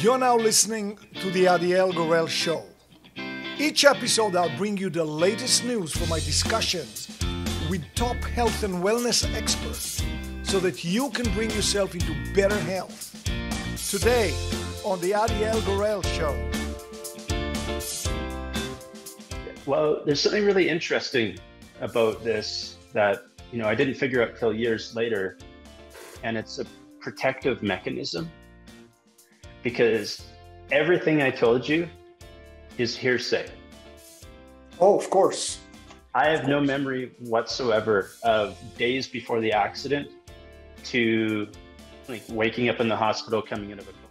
You're now listening to the Adiel Gorel Show. Each episode I'll bring you the latest news from my discussions with top health and wellness experts so that you can bring yourself into better health. Today on the Adiel Gorel Show. Well, there's something really interesting about this that, I didn't figure out till years later, and it's a protective mechanism. Because everything I told you is hearsay. Oh, of course. I have no memory whatsoever of days before the accident to waking up in the hospital, coming out of a coma.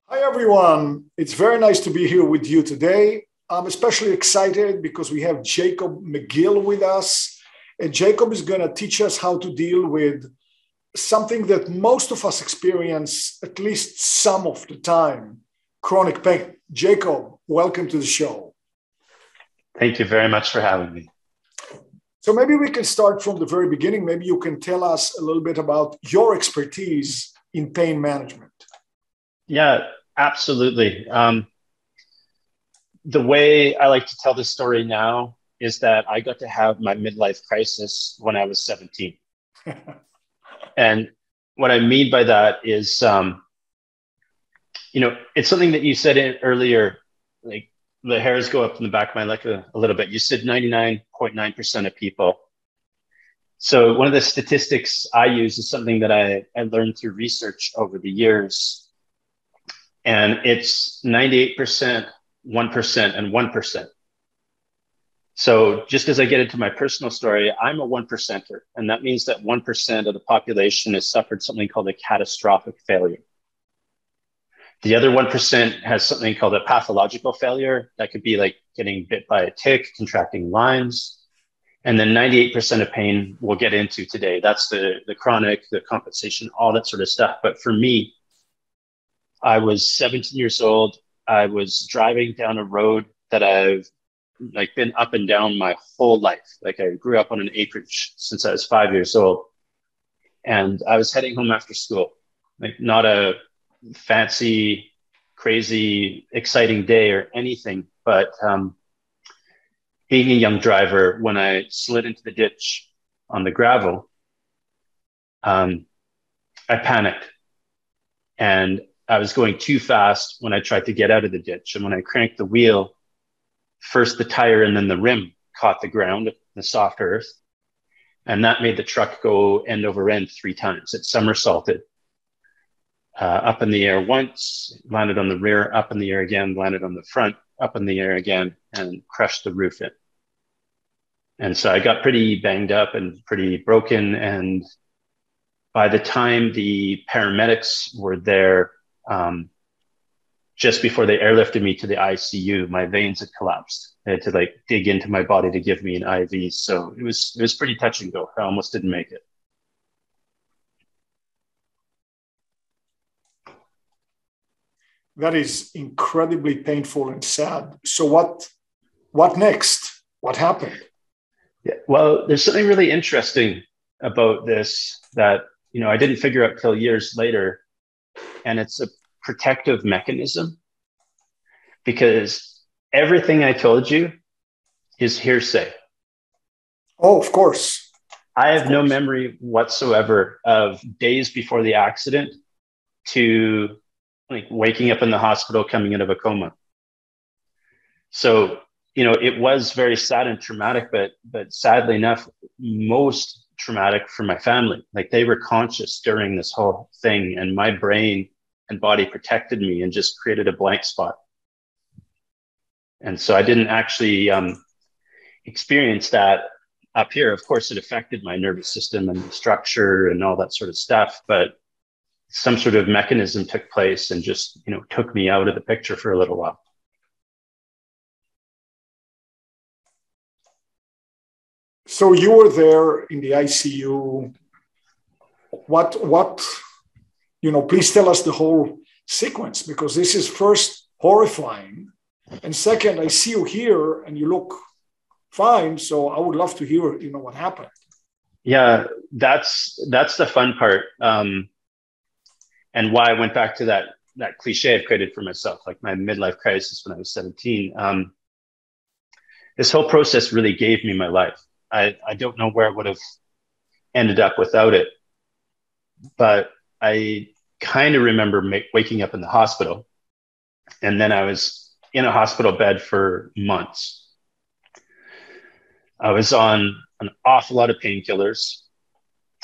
Hi, everyone. It's very nice to be here with you today. I'm especially excited because we have Jacob McGill with us. And Jacob is going to teach us how to deal with something that most of us experience at least some of the time, chronic pain. Jacob, welcome to the show. Thank you very much for having me. So maybe we can start from the very beginning. Maybe you can tell us a little bit about your expertise in pain management. Yeah, absolutely. The way I like to tell this story now is that I got to have my midlife crisis when I was 17. And what I mean by that is, it's something that you said earlier, like the hairs go up in the back of my neck a little bit. You said 99.9% of people. So one of the statistics I use is something that I learned through research over the years. And it's 98%, 1%, and 1%. So just as I get into my personal story, I'm a 1%er, and that means that 1% of the population has suffered something called a catastrophic failure. The other 1% has something called a pathological failure. That could be like getting bit by a tick, contracting Lyme's. And then 98% of pain we'll get into today. That's the chronic, the compensation, all that sort of stuff. But for me, I was 17 years old. I was driving down a road that I've been up and down my whole life. Like I grew up on an acreage since I was 5 years old. And I was heading home after school, like not a fancy, crazy, exciting day or anything. But being a young driver, when I slid into the ditch on the gravel, I panicked. And I was going too fast when I tried to get out of the ditch. And when I cranked the wheel, first the tire and then the rim caught the ground, the soft earth. And that made the truck go end over end 3 times. It somersaulted up in the air once, landed on the rear, up in the air again, landed on the front, up in the air again, and crushed the roof in. And so I got pretty banged up and pretty broken. And by the time the paramedics were there, just before they airlifted me to the ICU, my veins had collapsed. They had to dig into my body to give me an IV. So it was pretty touch and go. I almost didn't make it. That is incredibly painful and sad. So what next? What happened? Yeah, well, there's something really interesting about this that, I didn't figure out till years later. And it's a protective mechanism, because everything I told you is hearsay. Oh, of course. I have no memory whatsoever of days before the accident to waking up in the hospital, coming out of a coma. So, it was very sad and traumatic, but sadly enough, most traumatic for my family. They were conscious during this whole thing, and my brain and body protected me and just created a blank spot. And so I didn't actually experience that up here. Of course, it affected my nervous system and structure and all that sort of stuff, but some sort of mechanism took place and just, took me out of the picture for a little while. So you were there in the ICU. What please tell us the whole sequence, because this is first horrifying. And second, I see you here and you look fine. So I would love to hear, what happened. Yeah, that's the fun part. and why I went back to that cliche I've created for myself, like my midlife crisis when I was 17. This whole process really gave me my life. I don't know where it would have ended up without it, but I kind of remember waking up in the hospital, and then I was in a hospital bed for months. I was on an awful lot of painkillers.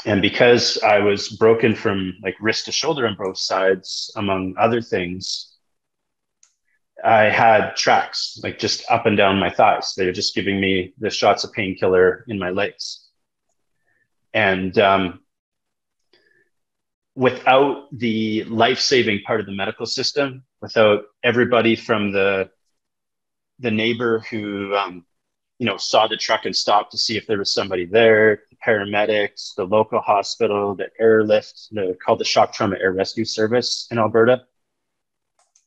And because I was broken from like wrist to shoulder on both sides, among other things, I had tracks like just up and down my thighs. They were just giving me the shots of painkiller in my legs. And without the life-saving part of the medical system, without everybody from the neighbor who saw the truck and stopped to see if there was somebody there, the paramedics, the local hospital, the airlift, called the Shock Trauma Air Rescue Service in Alberta.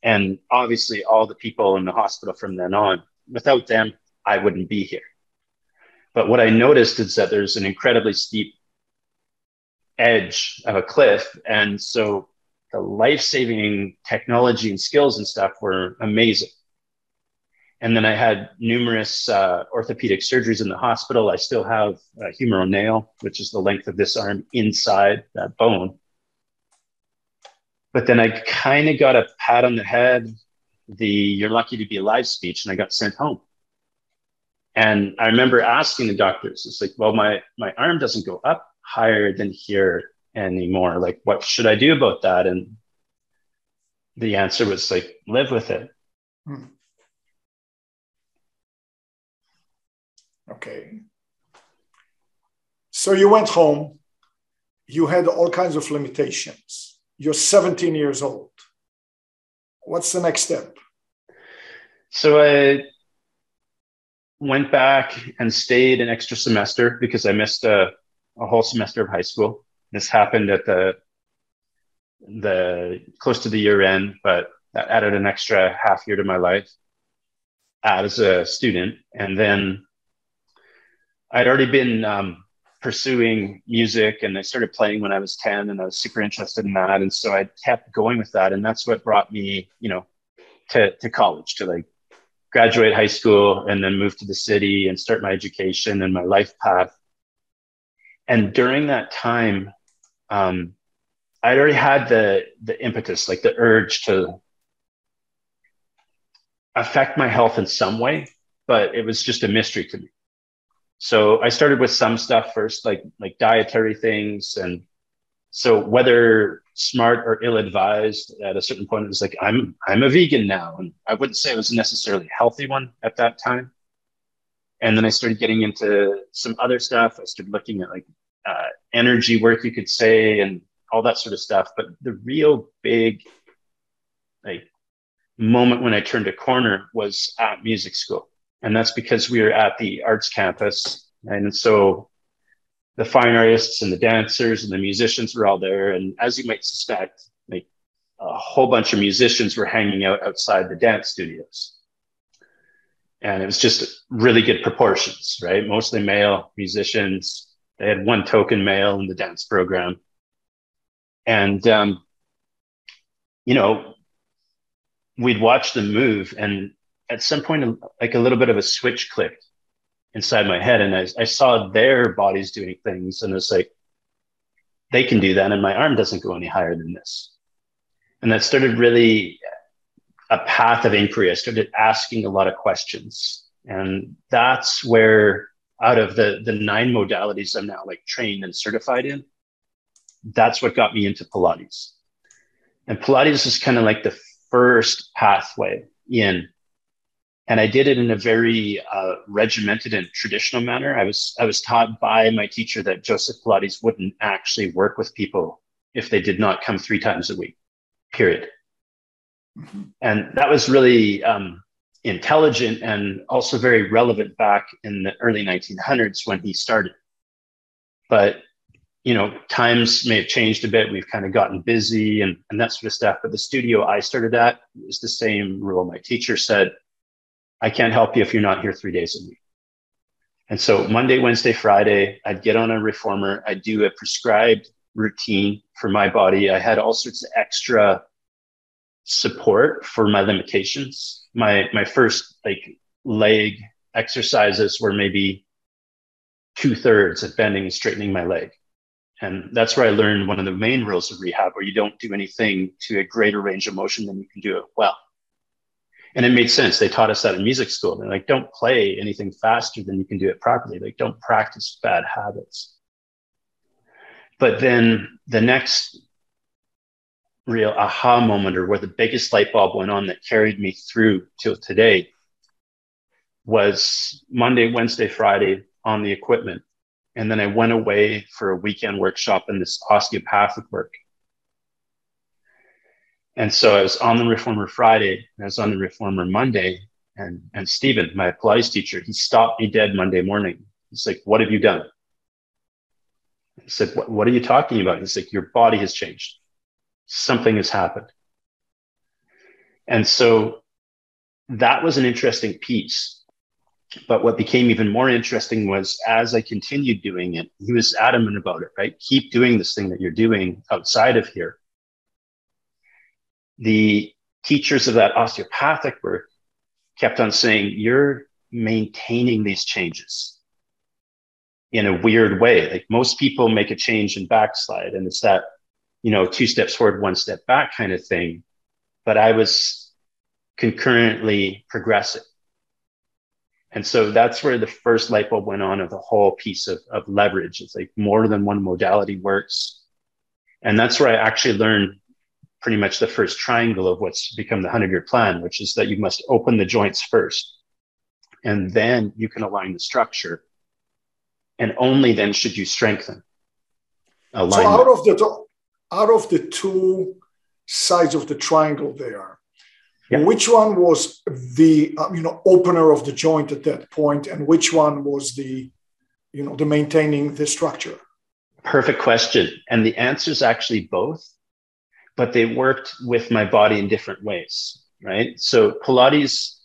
And obviously all the people in the hospital from then on. Without them, I wouldn't be here. But what I noticed is that there's an incredibly steep edge of a cliff. And so the life-saving technology and skills and stuff were amazing. And then I had numerous orthopedic surgeries in the hospital. I still have a humeral nail, which is the length of this arm inside that bone. But then I kind of got a pat on the head, "You're lucky to be alive" speech, and I got sent home. And I remember asking the doctors, it's like, well, my arm doesn't go up higher than here anymore. Like, what should I do about that? And the answer was like, live with it. Okay. So you went home, you had all kinds of limitations. You're 17 years old. What's the next step? So I went back and stayed an extra semester because I missed a whole semester of high school. This happened at the close to the year end, but that added an extra half year to my life as a student. And then I'd already been pursuing music, and I started playing when I was 10, and I was super interested in that. And so I kept going with that. And that's what brought me, to college, to like graduate high school and then move to the city and start my education and my life path. And during that time, I'd already had the impetus, like the urge to affect my health in some way, but it was just a mystery to me. So I started with some stuff first, like dietary things. And so whether smart or ill-advised, at a certain point, it was like, I'm a vegan now. And I wouldn't say it was necessarily a healthy one at that time. And then I started getting into some other stuff. I started looking at like energy work, you could say, and all that sort of stuff. But the real big like moment when I turned a corner was at music school. And that's because we were at the arts campus. And so the fine artists and the dancers and the musicians were all there. And as you might suspect, like a whole bunch of musicians were hanging out outside the dance studios. And it was just really good proportions, right? Mostly male musicians. They had one token male in the dance program. And, we'd watch them move. And at some point, like a little bit of a switch clicked inside my head. And I saw their bodies doing things. And it's like, they can do that. And my arm doesn't go any higher than this. And that started really a path of inquiry. I started asking a lot of questions. And that's where, out of the 9 modalities I'm now like trained and certified in, that's what got me into Pilates. And Pilates is kind of like the first pathway in. And I did it in a very regimented and traditional manner. I was taught by my teacher that Joseph Pilates wouldn't actually work with people if they did not come 3 times a week, period. Mm-hmm. And that was really intelligent and also very relevant back in the early 1900s when he started. But, times may have changed a bit. We've kind of gotten busy and that sort of stuff. But the studio I started at was the same rule. My teacher said, I can't help you if you're not here 3 days a week. And so Monday, Wednesday, Friday, I'd get on a reformer. I'd do a prescribed routine for my body. I had all sorts of extra support for my limitations. My first like leg exercises were maybe 2/3 of bending and straightening my leg. And that's where I learned one of the main rules of rehab, where you don't do anything to a greater range of motion than you can do it well. And it made sense. They taught us that in music school. They're like, don't play anything faster than you can do it properly. Like, don't practice bad habits. But then the next real aha moment, or where the biggest light bulb went on that carried me through till today, was Monday, Wednesday, Friday on the equipment. And then I went away for a weekend workshop in this osteopathic work. And so I was on the reformer Friday, and I was on the reformer Monday, and Stephen, my Pilates teacher, he stopped me dead Monday morning. He's like, what have you done? I said, what are you talking about? He's like, your body has changed. Something has happened. And so that was an interesting piece. But what became even more interesting was, as I continued doing it, he was adamant about it, right? Keep doing this thing that you're doing outside of here. The teachers of that osteopathic work kept on saying, you're maintaining these changes in a weird way. Like, most people make a change and backslide, and it's that, 2 steps forward, 1 step back kind of thing. But I was concurrently progressing. And so that's where the first light bulb went on of the whole piece of leverage. It's like more than one modality works. And that's where I actually learned pretty much the first triangle of what's become the 100-year plan, which is that you must open the joints first, and then you can align the structure. And only then should you strengthen alignment. So out of the two sides of the triangle there, which one was the opener of the joint at that point, and which one was the maintaining the structure? Perfect question. And the answer is actually both, but they worked with my body in different ways, right? So Pilates,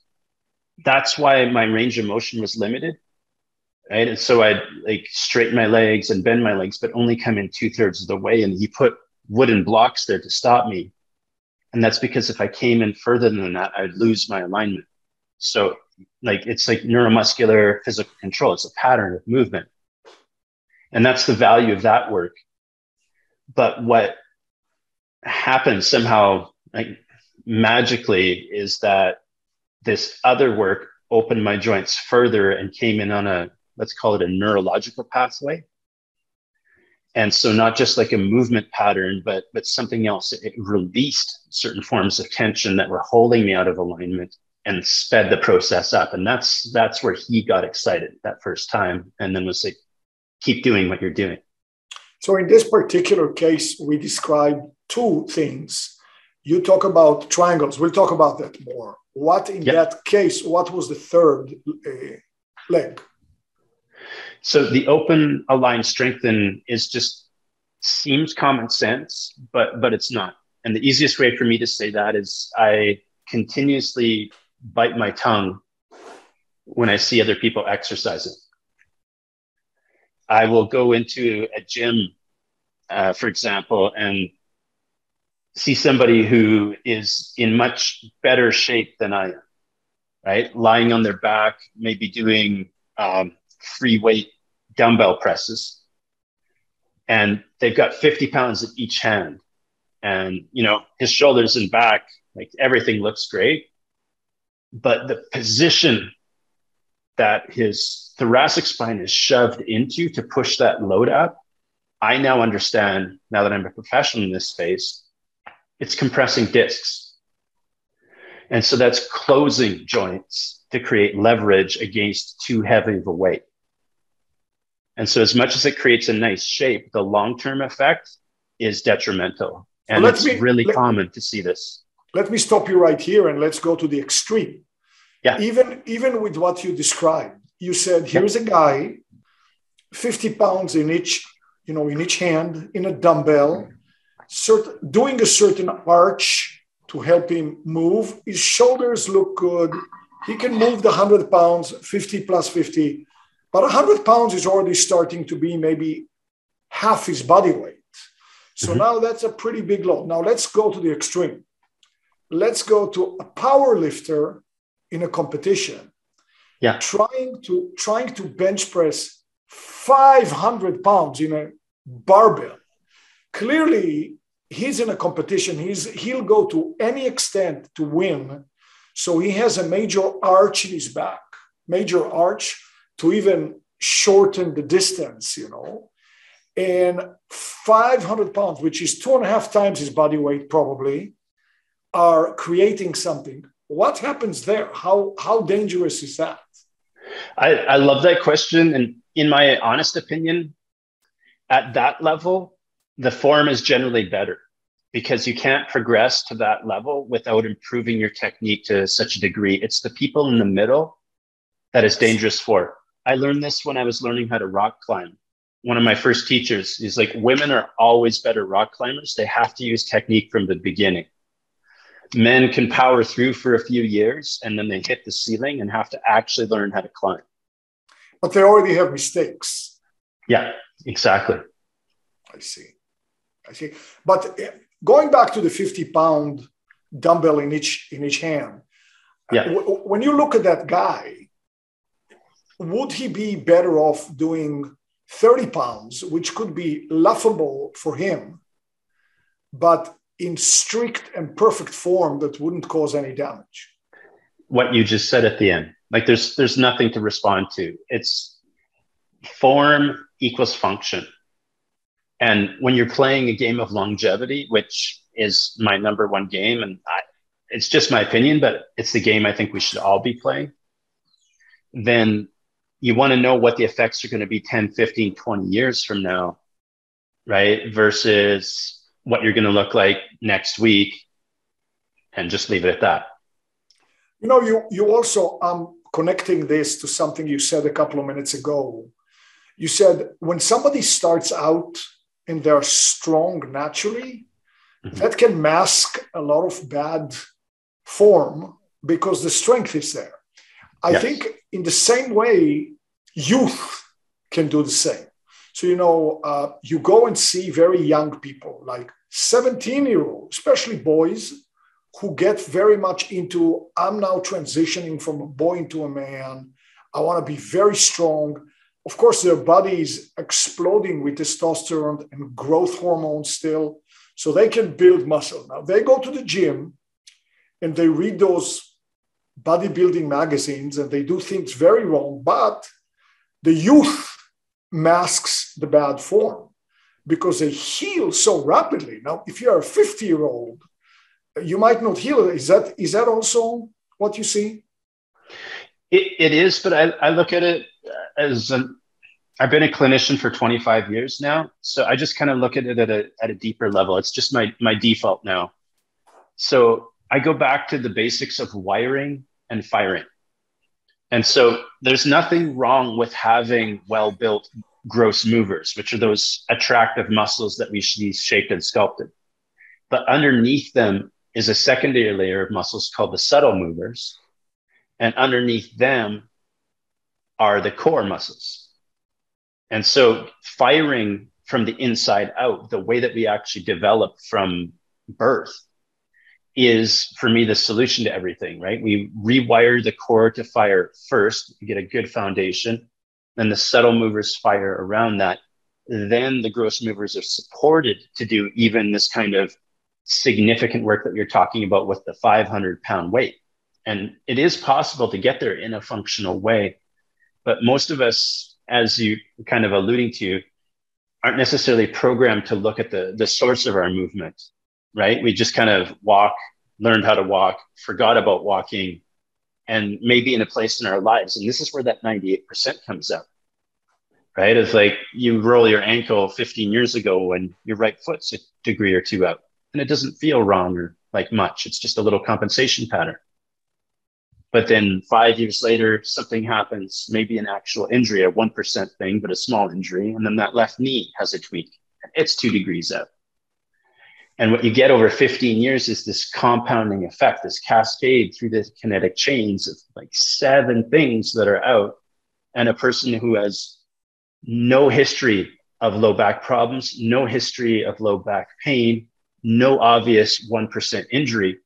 that's why my range of motion was limited, right? And so I'd like straighten my legs and bend my legs, but only come in 2/3 of the way. And he put wooden blocks there to stop me. And that's because if I came in further than that, I'd lose my alignment. So it's like neuromuscular physical control. It's a pattern of movement. And that's the value of that work. But what happened somehow, like magically, is that this other work opened my joints further and came in on a, let's call it a neurological pathway. And so not just like a movement pattern, but something else. It released certain forms of tension that were holding me out of alignment and sped the process up. And that's where he got excited that first time, and then was like, keep doing what you're doing. So in this particular case, we describe two things. You talk about triangles. We'll talk about that more. What in that case, what was the third leg? So the open, align, strengthen seems common sense, but it's not. And the easiest way for me to say that is I continuously bite my tongue when I see other people exercising. I will go into a gym, for example, and see somebody who is in much better shape than I am, right? Lying on their back, maybe doing free weight dumbbell presses. And they've got 50 pounds in each hand. And, his shoulders and back, like everything looks great. But the position that his thoracic spine is shoved into to push that load up, I now understand, now that I'm a professional in this space, it's compressing discs. And so that's closing joints to create leverage against too heavy of a weight. And so as much as it creates a nice shape, the long-term effect is detrimental. And it's really common to see this. Let me stop you right here and let's go to the extreme. Yeah. Even with what you described, you said, here's a guy, 50 pounds in each hand, in a dumbbell, doing a certain arch to help him move. His shoulders look good. He can move the 100 pounds, 50 plus 50. But 100 pounds is already starting to be maybe half his body weight. So now that's a pretty big load. Now let's go to the extreme. Let's go to a power lifter in a competition. Yeah. Trying to bench press 500 pounds in a barbell. Clearly, he's in a competition. He'll go to any extent to win. So he has a major arch in his back, major arch to even shorten the distance, And 500 pounds, which is 2.5 times his body weight probably, are creating something. What happens there? How dangerous is that? I love that question. And in my honest opinion, at that level, the form is generally better because you can't progress to that level without improving your technique to such a degree. It's the people in the middle that is dangerous for. I learned this when I was learning how to rock climb. One of my first teachers is like, women are always better rock climbers. They have to use technique from the beginning. Men can power through for a few years and then they hit the ceiling and have to actually learn how to climb. But they already have mistakes. Yeah, exactly. I see. But going back to the 50-pound dumbbell in each hand, when you look at that guy, would he be better off doing 30 pounds, which could be laughable for him, but in strict and perfect form that wouldn't cause any damage? What you just said at the end, like there's nothing to respond to. It's form equals function. And when you're playing a game of longevity, which is my number one game, and it's just my opinion, but it's the game I think we should all be playing, then you want to know what the effects are going to be 10, 15, 20 years from now, right? Versus what you're going to look like next week and just leave it at that. You also, connecting this to something you said a couple of minutes ago. You said when somebody starts out and they're strong naturally, that can mask a lot of bad form because the strength is there. I think in the same way, youth can do the same. So, you go and see very young people, like 17-year-olds, especially boys, who get very much into, I'm now transitioning from a boy into a man. I want to be very strong. Of course, their body is exploding with testosterone and growth hormones still, so they can build muscle. Now, they go to the gym and they read those bodybuilding magazines and they do things very wrong, but the youth masks the bad form because they heal so rapidly. Now, if you're a 50-year-old, you might not heal. Is that also what you see? It is, but I look at it as I've been a clinician for 25 years now. So I just kind of look at it at a deeper level. It's just my default now. So I go back to the basics of wiring and firing. And so there's nothing wrong with having well-built gross movers, which are those attractive muscles that we see shaped and sculpted. But underneath them is a secondary layer of muscles called the subtle movers. And underneath them are the core muscles. And so firing from the inside out, the way that we actually develop from birth, is for me the solution to everything, right? We rewire the core to fire first, you get a good foundation, then the subtle movers fire around that. Then the gross movers are supported to do even this kind of significant work that you're talking about with the 500-pound weight. And it is possible to get there in a functional way. But most of us, as you kind of alluding to, aren't necessarily programmed to look at the source of our movement, right? We just kind of learned how to walk, forgot about walking, and maybe in a place in our lives. And this is where that 98% comes out, right? It's like you roll your ankle 15 years ago and your right foot's a degree or two out, and it doesn't feel wrong or like much. It's just a little compensation pattern. But then 5 years later, something happens, maybe an actual injury, a 1% thing, but a small injury. And then that left knee has a tweak. It's 2 degrees out. And what you get over 15 years is this compounding effect, this cascade through the kinetic chains of like 7 things that are out. And a person who has no history of low back problems, no history of low back pain, no obvious 1% injury.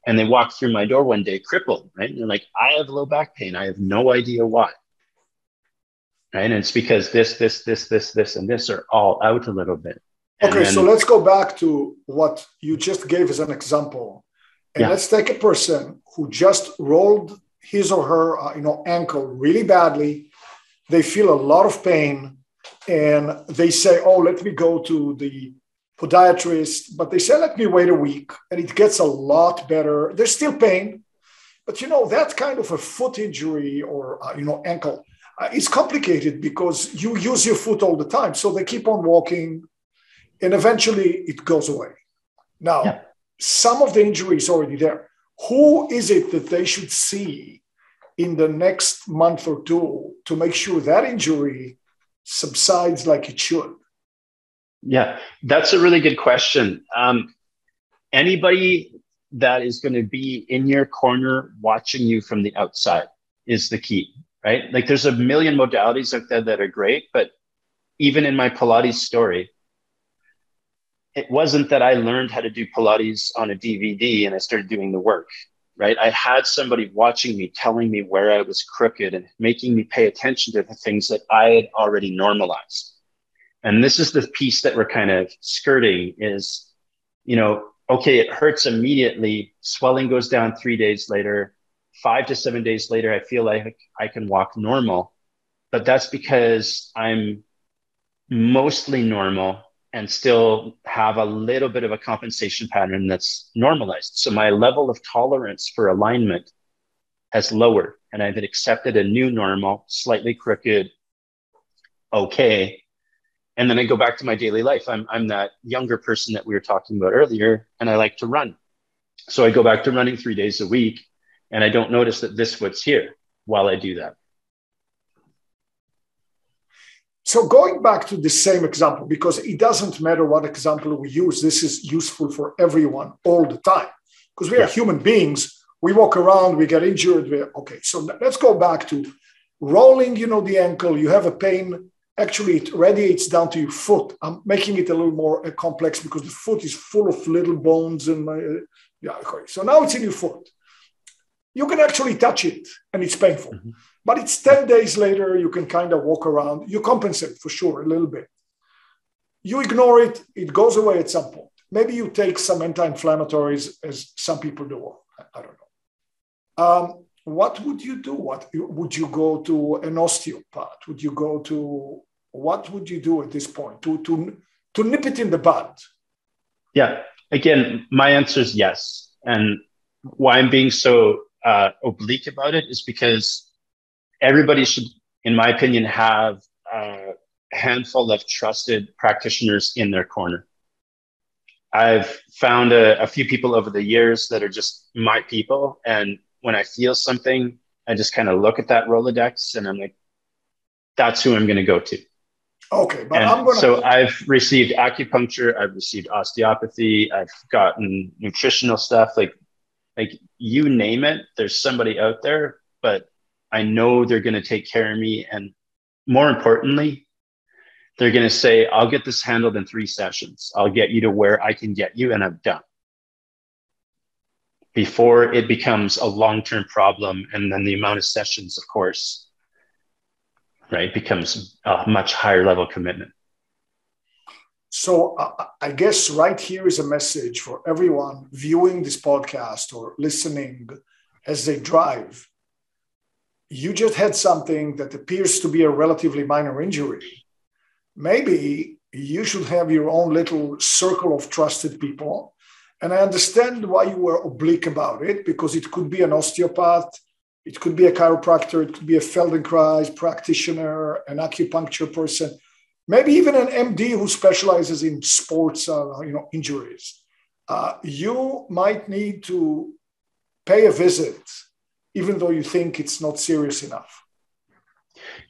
And they walk through my door one day crippled, right? And they're like, I have low back pain. I have no idea why. Right. And it's because this, and this are all out a little bit. Okay, so let's go back to what you just gave as an example. And let's take a person who just rolled his or her ankle really badly. They feel a lot of pain and they say, oh, let me go to the podiatrist. But they say, let me wait a week and it gets a lot better. There's still pain. But, that kind of a foot injury or, ankle, it's complicated because you use your foot all the time. So they keep on walking and eventually it goes away. Now, some of the injury is already there. Who is it that they should see in the next month or two to make sure that injury subsides like it should? Yeah, that's a really good question. Anybody that is going to be in your corner watching you from the outside is the key, right? Like there's a million modalities out there that are great, but even in my Pilates story, it wasn't that I learned how to do Pilates on a DVD and I started doing the work, right? I had somebody watching me, telling me where I was crooked and making me pay attention to the things that I had already normalized. And this is the piece that we're kind of skirting is, okay, it hurts immediately. Swelling goes down 3 days later. 5 to 7 days later, I feel like I can walk normal. But that's because I'm mostly normal and still have a little bit of a compensation pattern that's normalized. So my level of tolerance for alignment has lowered and I've accepted a new normal, slightly crooked, okay. And then I go back to my daily life. I'm that younger person that we were talking about earlier, and I like to run. So I go back to running 3 days a week and I don't notice that this foot's here while I do that. So going back to the same example, because it doesn't matter what example we use, this is useful for everyone all the time. Because we are human beings, we walk around, we get injured. Okay, so let's go back to rolling, the ankle, you have a pain. Actually, it radiates down to your foot. I'm making it a little more complex because the foot is full of little bones. Okay. So now it's in your foot. You can actually touch it and it's painful. Mm-hmm. But it's 10 days later, you can kind of walk around. You compensate for sure a little bit. You ignore it, it goes away at some point. Maybe you take some anti-inflammatories, as some people do. I don't know. What would you do? What would you go to an osteopath? What would you do at this point to nip it in the bud? Yeah. Again, my answer is yes. And why I'm being so oblique about it is because everybody should, in my opinion, have a handful of trusted practitioners in their corner. I've found a few people over the years that are just my people. And when I feel something, I just kind of look at that Rolodex and I'm like, that's who I'm going to go to. Okay. But So I've received acupuncture. I've received osteopathy. I've gotten nutritional stuff. Like you name it, there's somebody out there, but I know they're going to take care of me. And more importantly, they're going to say, I'll get this handled in 3 sessions. I'll get you to where I can get you and I'm done. Before it becomes a long-term problem. And then the amount of sessions, of course, right, becomes a much higher level commitment. So I guess right here is a message for everyone viewing this podcast or listening as they drive. You just had something that appears to be a relatively minor injury. Maybe you should have your own little circle of trusted people. And I understand why you were oblique about it, because it could be an osteopath, it could be a chiropractor, it could be a Feldenkrais practitioner, an acupuncture person, maybe even an MD who specializes in sports, injuries. You might need to pay a visit, even though you think it's not serious enough.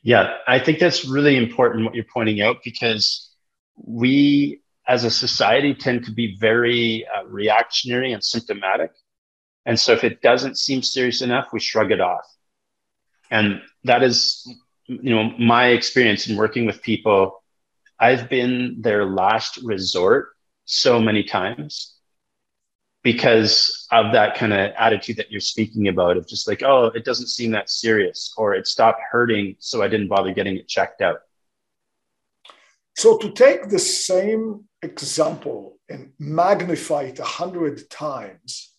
Yeah, I think that's really important what you're pointing out, because we as a society tend to be very reactionary and symptomatic. And so if it doesn't seem serious enough, we shrug it off. And that is, my experience in working with people I've been their last resort so many times because of that kind of attitude that you're speaking about of just like, oh, it doesn't seem that serious, or it stopped hurting, so I didn't bother getting it checked out. So to take the same example and magnify it 100 times,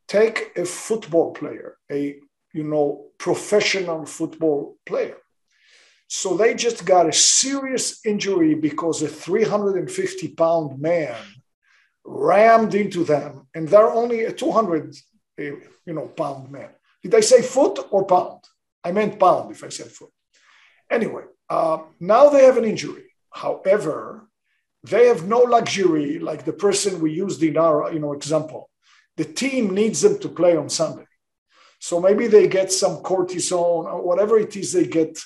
take a football player, a professional football player. So they just got a serious injury because a 350-pound man rammed into them, and they're only a 200-pound man. Did I say foot or pound? I meant pound if I said foot. Anyway, now they have an injury. However, they have no luxury like the person we used in our example. The team needs them to play on Sunday. So maybe they get some cortisone or whatever it is they get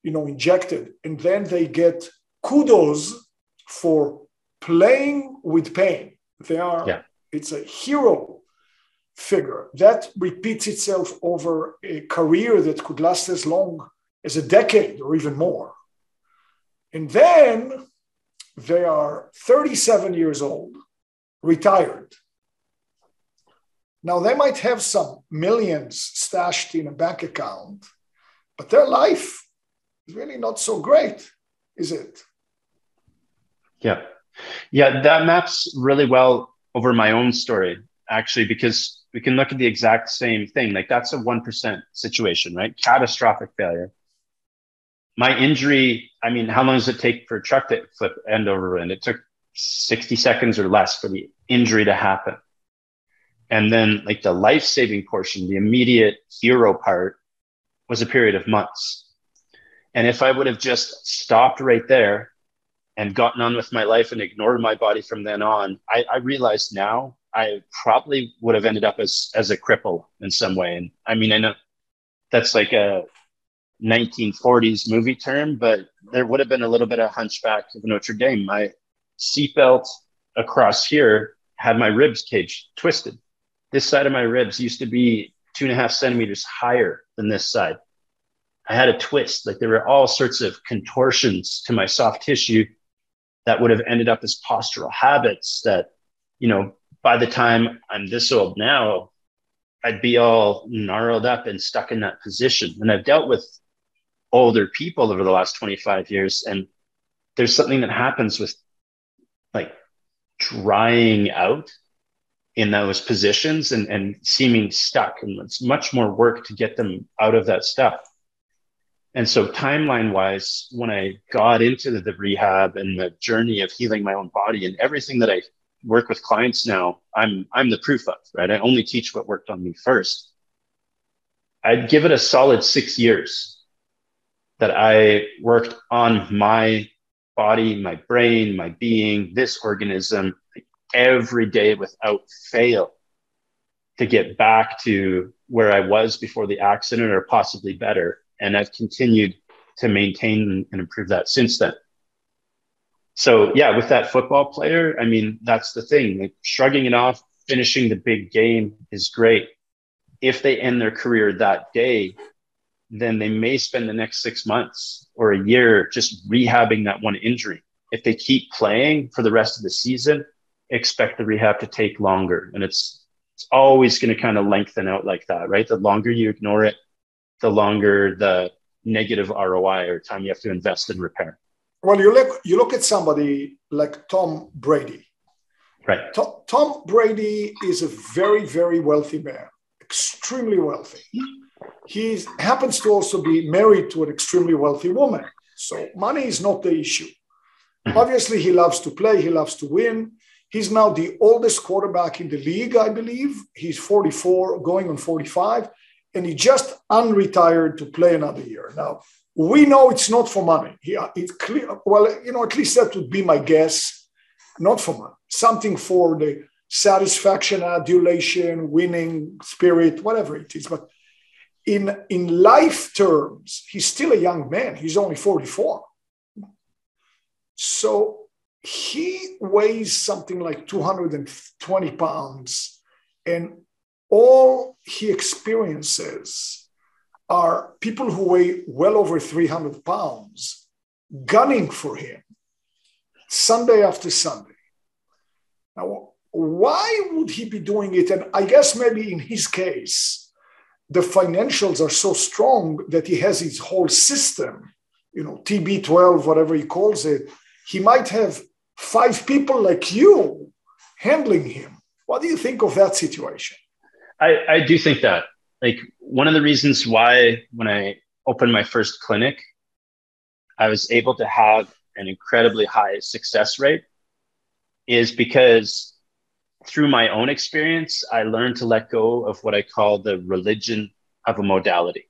injected, and then they get kudos for playing with pain. It's a hero figure that repeats itself over a career that could last as long as a decade or even more. And then they are 37 years old, retired. Now, they might have some millions stashed in a bank account, but their life is really not so great, is it? Yeah, that maps really well over my own story, actually, because we can look at the exact same thing. Like that's a 1% situation, right? Catastrophic failure. My injury, I mean, how long does it take for a truck to flip end over end? It took 60 seconds or less for the injury to happen. And then like the life-saving portion, the immediate hero part was a period of months. And if I would have just stopped right there and gotten on with my life and ignored my body from then on, I realized now I probably would have ended up as a cripple in some way. And I mean, I know that's like a 1940s movie term, but there would have been a little bit of Hunchback of Notre Dame. My seatbelt across here had my ribs cage twisted. This side of my ribs used to be 2.5 centimeters higher than this side. I had a twist. Like there were all sorts of contortions to my soft tissue that would have ended up as postural habits that, by the time I'm this old now, I'd be all gnarled up and stuck in that position. And I've dealt with older people over the last 25 years. And there's something that happens with like drying out in those positions and seeming stuck. And it's much more work to get them out of that stuff. And so timeline wise, when I got into the rehab and the journey of healing my own body and everything that I work with clients now, I'm the proof of, right? I only teach what worked on me first. I'd give it a solid 6 years that I worked on my body, my brain, my being, this organism every day without fail to get back to where I was before the accident or possibly better. And I've continued to maintain and improve that since then. So yeah, with that football player, I mean, that's the thing. Like shrugging it off, finishing the big game is great. If they end their career that day, then they may spend the next 6 months or a year just rehabbing that one injury. If they keep playing for the rest of the season, expect the rehab to take longer. And it's always going to kind of lengthen out like that, right? The longer you ignore it, the longer the negative ROI or time you have to invest in repair. Well, you look at somebody like Tom Brady. Right. Tom Brady is a very, very wealthy man, extremely wealthy. He happens to also be married to an extremely wealthy woman. So money is not the issue. Mm-hmm. Obviously, he loves to play. He loves to win. He's now the oldest quarterback in the league, I believe. He's 44, going on 45. And he just unretired to play another year. Now, we know it's not for money. It's clear. Well, at least that would be my guess. Not for money. Something for the satisfaction, adulation, winning spirit, whatever it is. But in life terms, he's still a young man. He's only 44. So he weighs something like 220 pounds. And all he experiences are people who weigh well over 300 pounds gunning for him Sunday after Sunday. Now, why would he be doing it? And I guess maybe in his case, the financials are so strong that he has his whole system, TB12, whatever he calls it. He might have 5 people like you handling him. What do you think of that situation? I do think that. Like, one of the reasons why when I opened my first clinic, I was able to have an incredibly high success rate is because through my own experience, I learned to let go of what I call the religion of a modality.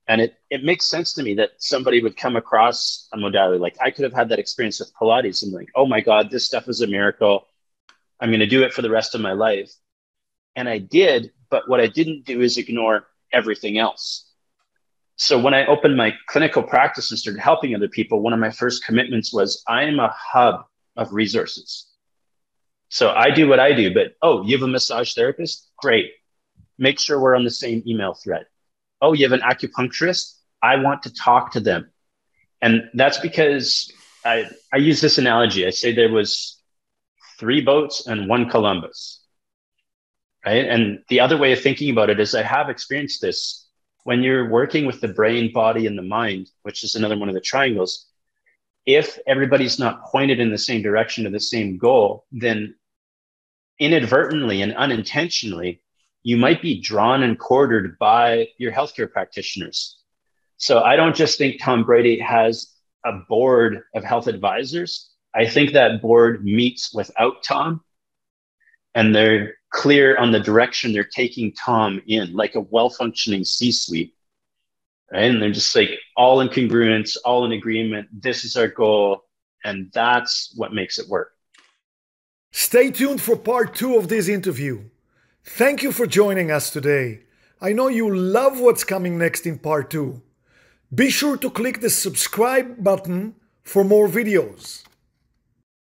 And it makes sense to me that somebody would come across a modality. Like, I could have had that experience with Pilates and like, oh my God, this stuff is a miracle. I'm going to do it for the rest of my life. And I did, but what I didn't do is ignore everything else. So when I opened my clinical practice and started helping other people, one of my first commitments was I am a hub of resources. So I do what I do, but, oh, you have a massage therapist? Great. Make sure we're on the same email thread. Oh, you have an acupuncturist? I want to talk to them. And that's because I use this analogy. I say there was 3 boats and 1 Columbus, right? And the other way of thinking about it is I have experienced this. When you're working with the brain, body, and the mind, which is another one of the triangles, if everybody's not pointed in the same direction to the same goal, then inadvertently and unintentionally, you might be drawn and quartered by your healthcare practitioners. So I don't just think Tom Brady has a board of health advisors. I think that board meets without Tom, and they're clear on the direction they're taking Tom in, like a well-functioning C-suite. Right? And they're just like all in congruence, all in agreement. This is our goal. And that's what makes it work. Stay tuned for part 2 of this interview. Thank you for joining us today. I know you love what's coming next in part 2. Be sure to click the subscribe button for more videos.